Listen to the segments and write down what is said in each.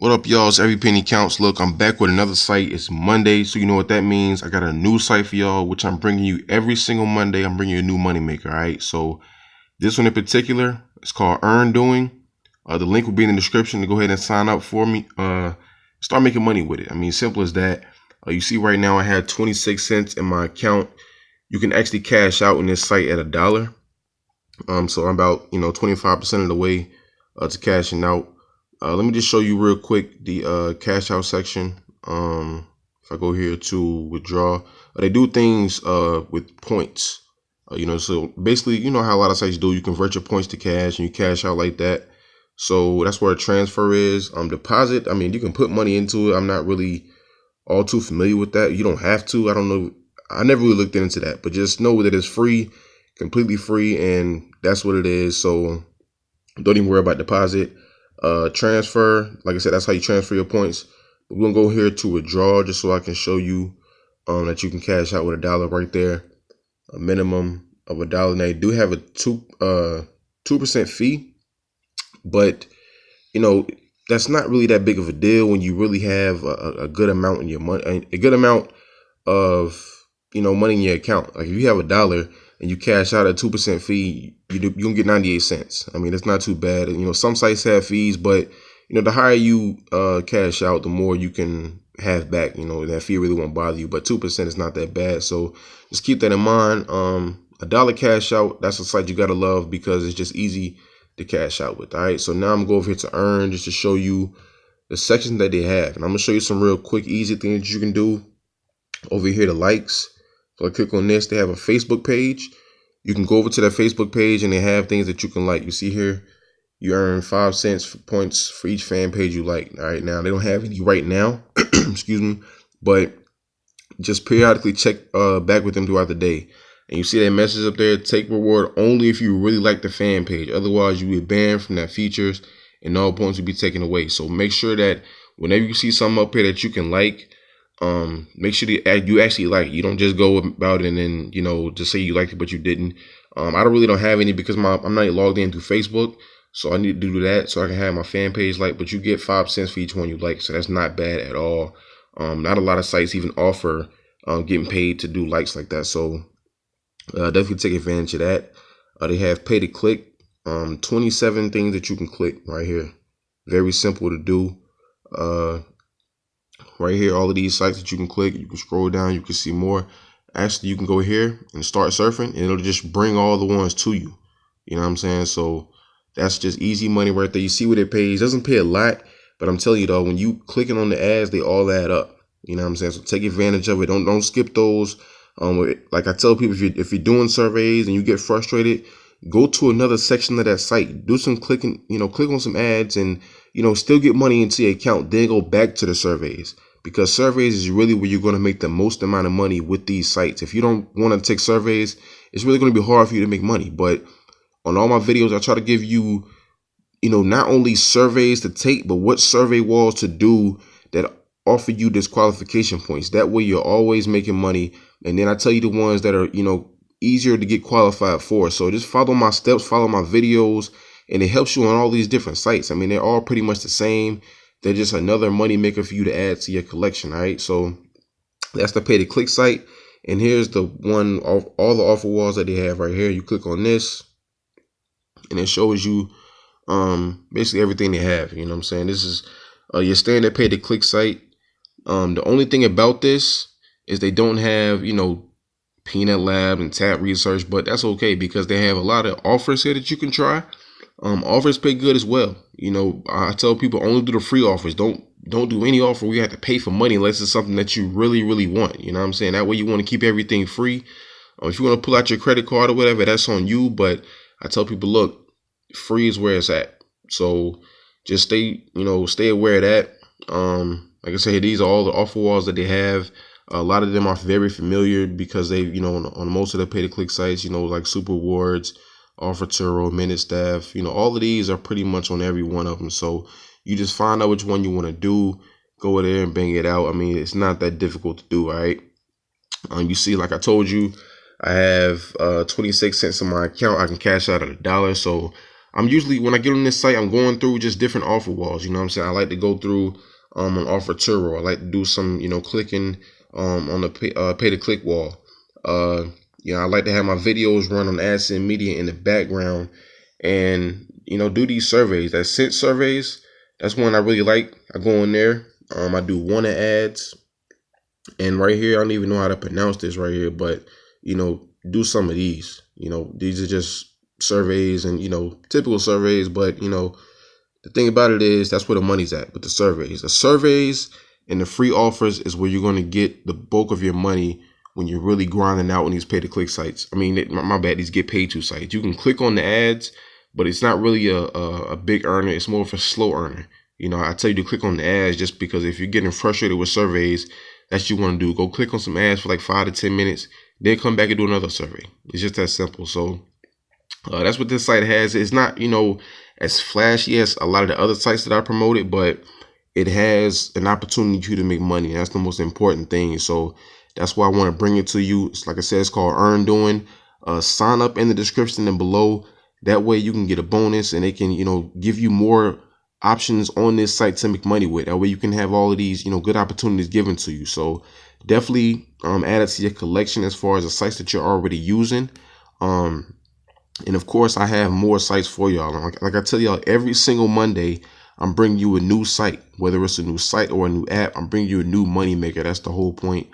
What up, y'all? It's Every Penny Counts. Look, I'm back with another site. It's Monday, so you know what that means. I got a new site for y'all, which I'm bringing you every single Monday. I'm bringing you a new moneymaker, all right? So this one in particular, it's called Earn Doing. The link will be in the description to go ahead and sign up for me. Start making money with it. I mean, simple as that. You see right now I had 26 cents in my account. You can actually cash out in this site at $1. So I'm about 25% of the way to cashing out. Let me just show you real quick the cash out section. If I go here to withdraw, they do things with points. So basically, you know how a lot of sites do. You convert your points to cash and you cash out like that. So that's where a transfer is. Deposit, I mean, you can put money into it. I'm not really all too familiar with that. You don't have to. I don't know. I never really looked into that, but just know that it's free, completely free, and that's what it is. So don't even worry about deposit. Transfer, like I said, that's how you transfer your points. We're gonna go here to withdraw just so I can show you that you can cash out with $1 right there, a minimum of $1. Now you do have a 2% fee, but that's not really that big of a deal when you really have a good amount in your money, a good amount of money in your account. Like if you have $1 and you cash out a 2% fee, you can get 98 cents. I mean, it's not too bad. Some sites have fees, but the higher you cash out, the more you can have back. That fee really won't bother you, but 2% is not that bad. So just keep that in mind. $1 cash out, that's a site you gotta love because it's just easy to cash out with. All right, so now I'm gonna go over here to Earn just to show you the sections that they have, and I'm gonna show you some real quick, easy things that you can do. Over here, the likes. So I click on this. They have a Facebook page. You can go over to that Facebook page and they have things that you can like. You see here, you earn 5 cents for points for each fan page you like. All right, now they don't have any right now, excuse me, but just periodically check back with them throughout the day. And you see that message up there, take reward only if you really like the fan page. Otherwise, you'll be banned from that features and all points will be taken away. So make sure that whenever you see something up here that you can like, make sure that you actually like it. You don't just go about it and then just say you liked it but you didn't. I really don't have any because I'm not logged in through Facebook, so I need to do that so I can have my fan page like. But you get 5 cents for each one you like, so that's not bad at all. Not a lot of sites even offer getting paid to do likes like that, so definitely take advantage of that. They have pay to click, 27 things that you can click right here. Very simple to do. Right here, all of these sites that you can click, you can scroll down, you can see more. Actually, you can go here and start surfing and it'll just bring all the ones to you. You know what I'm saying? So that's just easy money right there. You see what it pays. It doesn't pay a lot, but I'm telling you though, when you clicking on the ads, they all add up. You know what I'm saying? So take advantage of it. Don't skip those. Like I tell people, if you're doing surveys and you get frustrated, go to another section of that site, do some clicking, click on some ads and still get money into your account, then go back to the surveys, because surveys is really where you're going to make the most amount of money with these sites. If you don't want to take surveys, it's really going to be hard for you to make money. But on all my videos, I try to give you, not only surveys to take, but what survey walls to do that offer you disqualification points. That way you're always making money. And then I tell you the ones that are, easier to get qualified for. So just follow my steps, follow my videos, and it helps you on all these different sites. I mean, they're all pretty much the same. They're just another money maker for you to add to your collection. All right, so that's the pay to click site. And here's the one of all the offer walls that they have right here. You click on this and it shows you basically everything they have. You know what I'm saying? This is your standard pay to click site. The only thing about this is they don't have, Peanut Lab and Tap Research, but that's okay because they have a lot of offers here that you can try. Offers pay good as well. I tell people only do the free offers. Don't do any offer where you have to pay for money unless it's something that you really, really want. You know what I'm saying? That way you want to keep everything free. If you want to pull out your credit card or whatever, that's on you. But I tell people, look, free is where it's at. So just stay aware of that. Like I said, these are all the offer walls that they have. A lot of them are very familiar because they, on most of the pay-to-click sites, like Super Awards, Offer Turo, Minute Staff, all of these are pretty much on every one of them. So you just find out which one you want to do, go there and bang it out. I mean, it's not that difficult to do, all right? You see, like I told you, I have 26 cents in my account. I can cash out at $1. So I'm usually, when I get on this site, I'm going through just different offer walls. You know what I'm saying? I like to go through an offer Turo. I like to do some, clicking on the pay to click wall. I like to have my videos run on AdSense Media in the background, and do these surveys. That scent surveys, that's one I really like. I go in there. I do wanted ads, and right here, I don't even know how to pronounce this right here, but do some of these. These are just surveys and typical surveys, but the thing about it is that's where the money's at with the surveys. The surveys and the free offers is where you're going to get the bulk of your money when you're really grinding out on these pay-to-click sites. I mean, my bad, these get paid to sites. You can click on the ads, but it's not really a big earner. It's more of a slow earner. I tell you to click on the ads just because if you're getting frustrated with surveys, that's what you want to do. Go click on some ads for like 5 to 10 minutes, then come back and do another survey. It's just that simple. So that's what this site has. It's not, as flashy as a lot of the other sites that I promoted, but it has an opportunity for you to make money. And that's the most important thing. So that's why I want to bring it to you. It's like I said, it's called Earn Doing. Sign up in the description and below. That way you can get a bonus, and they can, give you more options on this site to make money with. That way you can have all of these, good opportunities given to you. So definitely add it to your collection as far as the sites that you're already using. And of course, I have more sites for y'all. Like I tell y'all, every single Monday, I'm bringing you a new site. Whether it's a new site or a new app, I'm bringing you a new money maker. That's the whole point.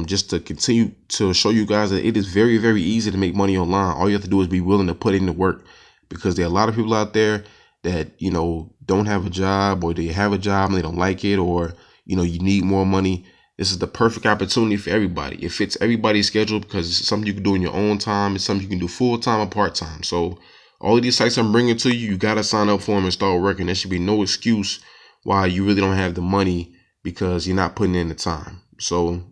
Just to continue to show you guys that it is very, very easy to make money online. All you have to do is be willing to put in the work, because there are a lot of people out there that, don't have a job, or they have a job and they don't like it, or, you need more money. This is the perfect opportunity for everybody. It fits everybody's schedule because it's something you can do in your own time. It's something you can do full time or part time. So all of these sites I'm bringing to you, you got to sign up for them and start working. There should be no excuse why you really don't have the money because you're not putting in the time. So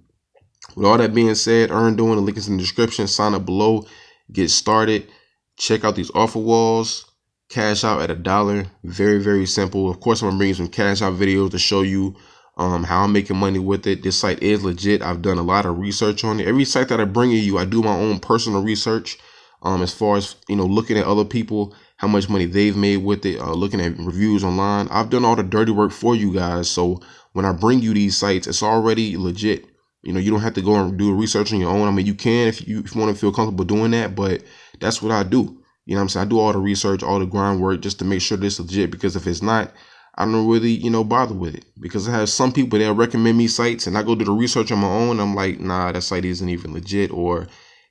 with all that being said, Earn Doing, the link is in the description. Sign up below, get started. Check out these offer walls. Cash out at $1. Very, very simple. Of course, I'm going to bring you some cash out videos to show you how I'm making money with it. This site is legit. I've done a lot of research on it. Every site that I bring you, I do my own personal research as far as, looking at other people, how much money they've made with it, looking at reviews online. I've done all the dirty work for you guys. So when I bring you these sites, it's already legit. You don't have to go and do research on your own. I mean, you can if you want to feel comfortable doing that, but that's what I do. You know what I'm saying? I do all the research, all the groundwork just to make sure this is legit, because if it's not, I don't really, bother with it, because I have some people that recommend me sites and I go do the research on my own. I'm like, nah, that site isn't even legit, or,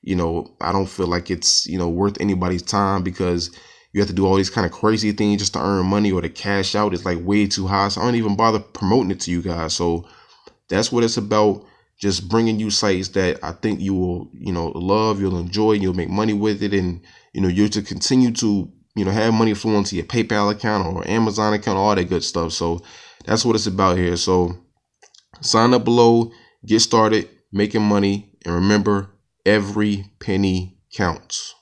I don't feel like it's, worth anybody's time, because you have to do all these kind of crazy things just to earn money, or to cash out is like way too high. So I don't even bother promoting it to you guys. So that's what it's about. Just bringing you sites that I think you will, love, you'll enjoy, you'll make money with it. And, you'll just continue to, have money flow into your PayPal account or Amazon account, all that good stuff. So that's what it's about here. So sign up below, get started making money. And remember, every penny counts.